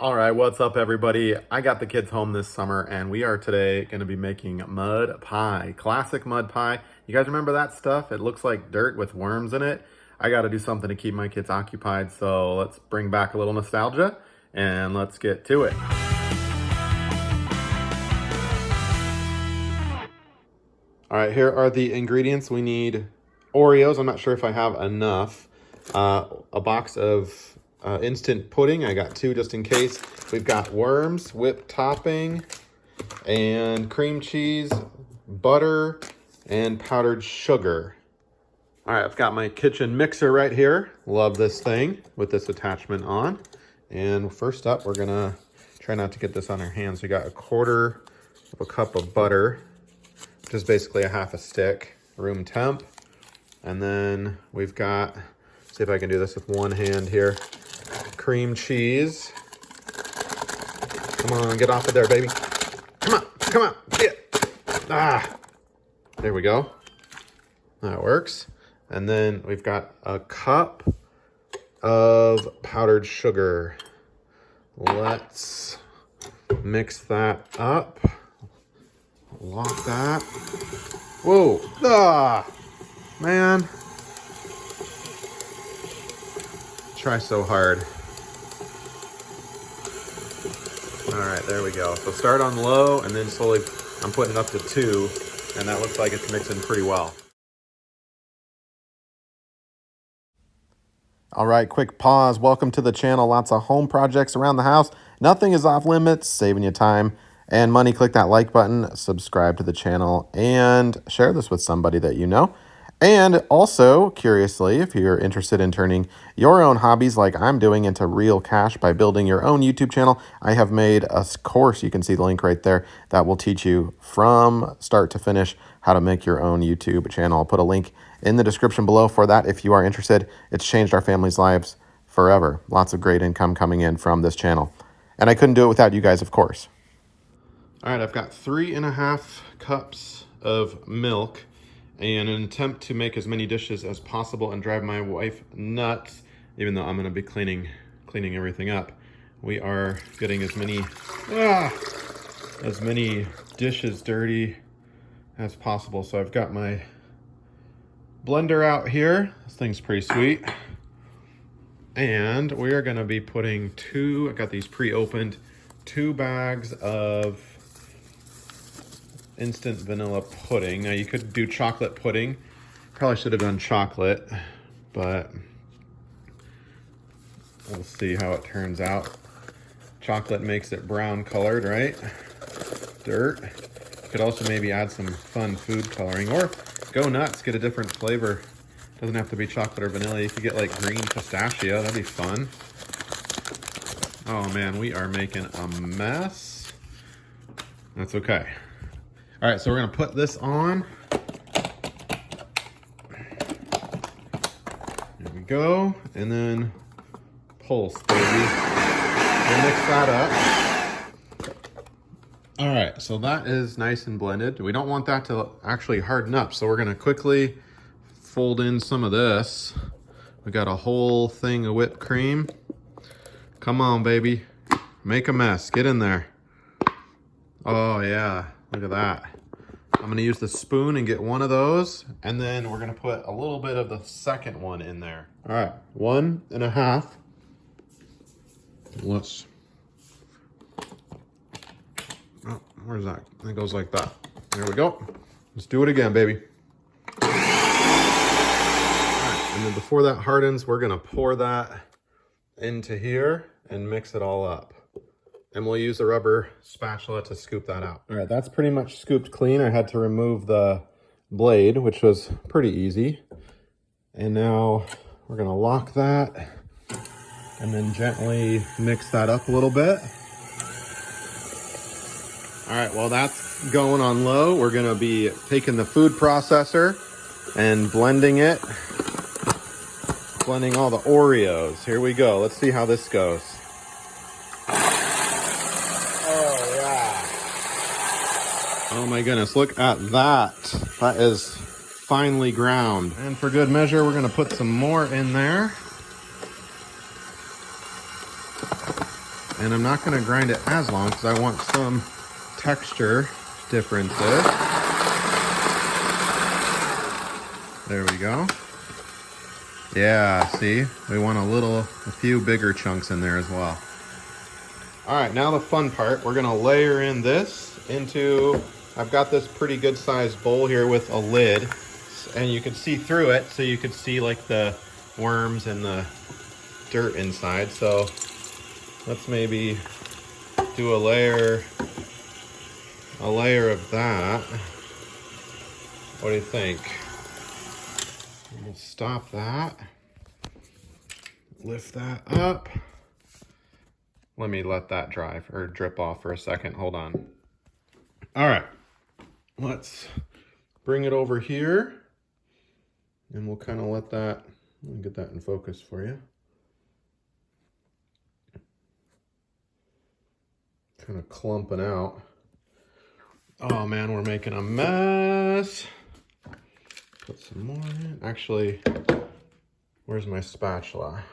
All right, what's up everybody? I got the kids home this summer and we are today going to be making mud pie, classic mud pie. You guys remember that stuff? It looks like dirt with worms in it. I got to do something to keep my kids occupied, so let's bring back a little nostalgia and let's get to it. All right, here are the ingredients. We need Oreos. I'm not sure if I have enough. A box of instant pudding. I got 2 just in case. We've got worms, whipped topping, and cream cheese, butter, and powdered sugar. All right, I've got my kitchen mixer right here. Love this thing with this attachment on. And first up, we're gonna try not to get this on our hands. We got 1/4 of a cup of butter, which is basically a half a stick, room temp. And then we've got, see if I can do this with one hand here, cream cheese. Come on, get off of there, baby. Come on, get it. Ah, there we go. That works. And then we've got a cup of powdered sugar. Let's mix that up. Lock that. Whoa, man. Try so hard. All right, there we go. So start on low and then slowly, I'm putting it up to 2, and that looks like it's mixing pretty well. All right, quick pause. Welcome to the channel. Lots of home projects around the house. Nothing is off limits, saving you time and money. Click that like button, subscribe to the channel, and share this with somebody that you know. And also, curiously, if you're interested in turning your own hobbies like I'm doing into real cash by building your own YouTube channel, I have made a course, you can see the link right there, that will teach you from start to finish how to make your own YouTube channel. I'll put a link in the description below for that if you are interested. It's changed our family's lives forever. Lots of great income coming in from this channel. And I couldn't do it without you guys, of course. All right, I've got 3.5 cups of milk. And in an attempt to make as many dishes as possible and drive my wife nuts, even though I'm gonna be cleaning everything up, we are getting as many dishes dirty as possible. So I've got my blender out here. This thing's pretty sweet. And we are gonna be putting I got these pre-opened, 2 bags of instant vanilla pudding. Now you could do chocolate pudding. Probably should have done chocolate, but we'll see how it turns out. Chocolate makes it brown colored, right? Dirt. You could also maybe add some fun food coloring or go nuts, get a different flavor. Doesn't have to be chocolate or vanilla. You could get like green pistachio, that'd be fun. Oh man, we are making a mess. That's okay. All right, so we're gonna put this on. There we go. And then pulse, baby. We'll mix that up. All right, so that is nice and blended. We don't want that to actually harden up, so we're gonna quickly fold in some of this. We got a whole thing of whipped cream. Come on, baby. Make a mess, get in there. Oh yeah. Look at that. I'm gonna use the spoon and get one of those, and then we're gonna put a little bit of the second one in there. All right, 1.5. Let's, oh, where's that? It goes like that. There we go. Let's do it again, baby. All right, and then before that hardens, we're gonna pour that into here and mix it all up. And we'll use a rubber spatula to scoop that out. All right, that's pretty much scooped clean. I had to remove the blade, which was pretty easy. And now we're gonna lock that and then gently mix that up a little bit. All right, while that's going on low, we're gonna be taking the food processor and blending it. Blending all the Oreos. Here we go, let's see how this goes. Oh my goodness, look at that. That is finely ground. And for good measure, we're gonna put some more in there. And I'm not gonna grind it as long because I want some texture differences. There we go. Yeah, see? We want a few bigger chunks in there as well. All right, now the fun part. We're gonna layer in this into, I've got this pretty good sized bowl here with a lid, and you can see through it, so you can see like the worms and the dirt inside. So let's maybe do a layer of that. What do you think? We'll stop that. Lift that up. Let me let that dry or drip off for a second. Hold on. All right. Let's bring it over here. And we'll kind of let that, let me get that in focus for you. Kind of clumping out. Oh man, we're making a mess. Put some more in. Actually, where's my spatula?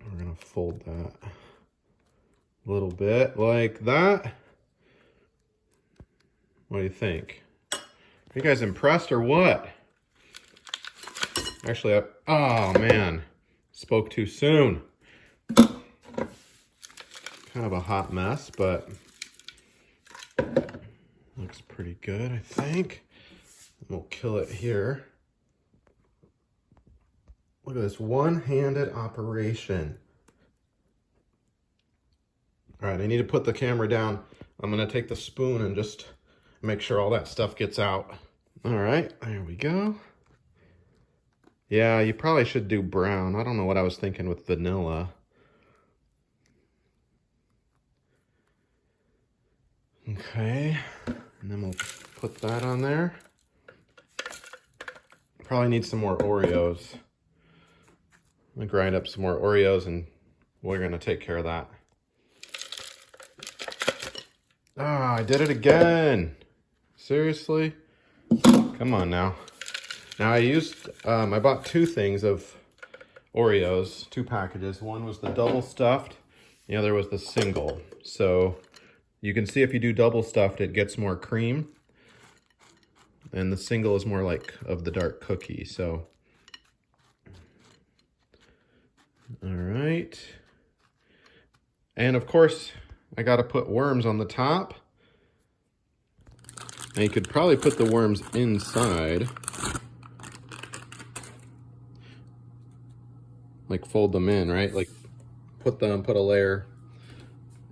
We're gonna fold that a little bit like that. What do you think? Are you guys impressed or what? Actually, oh man, spoke too soon. Kind of a hot mess, but looks pretty good, I think. We'll kill it here. Look at this one-handed operation. All right, I need to put the camera down. I'm gonna take the spoon and just make sure all that stuff gets out. All right, there we go. Yeah, you probably should do brown. I don't know what I was thinking with vanilla. Okay, and then we'll put that on there. Probably need some more Oreos. I'm gonna grind up some more Oreos and we're gonna take care of that. Ah, I did it again. Seriously? Come on now. Now I bought two things of Oreos, two packages. One was the double stuffed, the other was the single. So you can see if you do double stuffed, it gets more cream. And the single is more like of the dark cookie, so. All right. And of course, I gotta put worms on the top. Now you could probably put the worms inside. Like fold them in, right? Like put a layer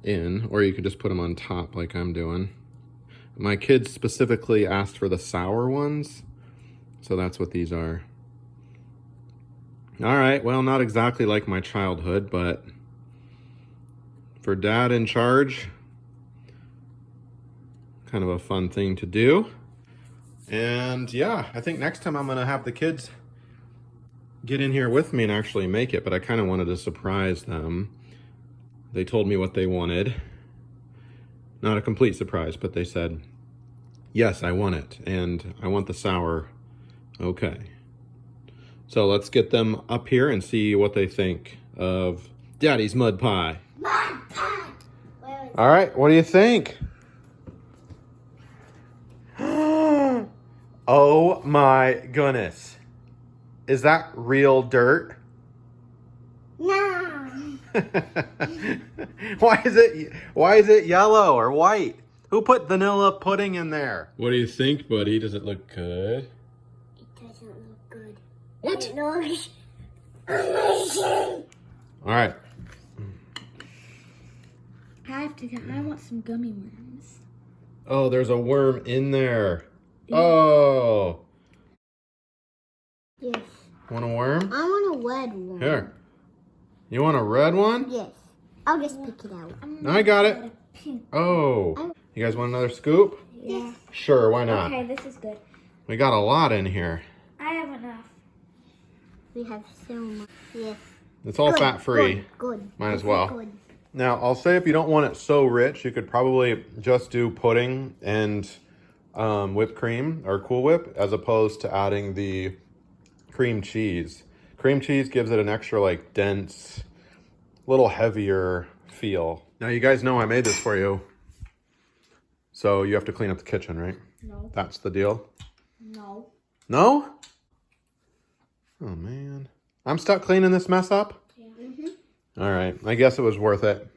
in, or you could just put them on top like I'm doing. My kids specifically asked for the sour ones, so that's what these are. All right, well, not exactly like my childhood, but for dad in charge, kind of a fun thing to do. And yeah, I think next time I'm gonna have the kids get in here with me and actually make it, but I kind of wanted to surprise them. They told me what they wanted. Not a complete surprise, but they said, yes, I want it, and I want the sour. Okay. So let's get them up here and see what they think of Daddy's mud pie. Mud pie! All right, what do you think? Oh my goodness. Is that real dirt? No. Why is it yellow or white? Who put vanilla pudding in there? What do you think, buddy? Does it look good? It doesn't look good. What? It looks amazing. All right. I want some gummy worms. Oh, there's a worm in there. Yeah. Oh. Yes. Want a worm? I want a red one. Here. You want a red one? Yes. I'll just pick it out. I got it. Oh. You guys want another scoop? Yes. Sure, why not? Okay, this is good. We got a lot in here. I have enough. We have so much. Yes. It's all fat-free. Good. Might as well. Good. Now, I'll say if you don't want it so rich, you could probably just do pudding and whipped cream or Cool Whip as opposed to adding the cream cheese. Cream cheese gives it an extra like dense little heavier feel. Now you guys know I made this for you. So you have to clean up the kitchen, right? No. That's the deal? No. No? Oh man. I'm stuck cleaning this mess up? Yeah. Mm-hmm. All right. I guess it was worth it.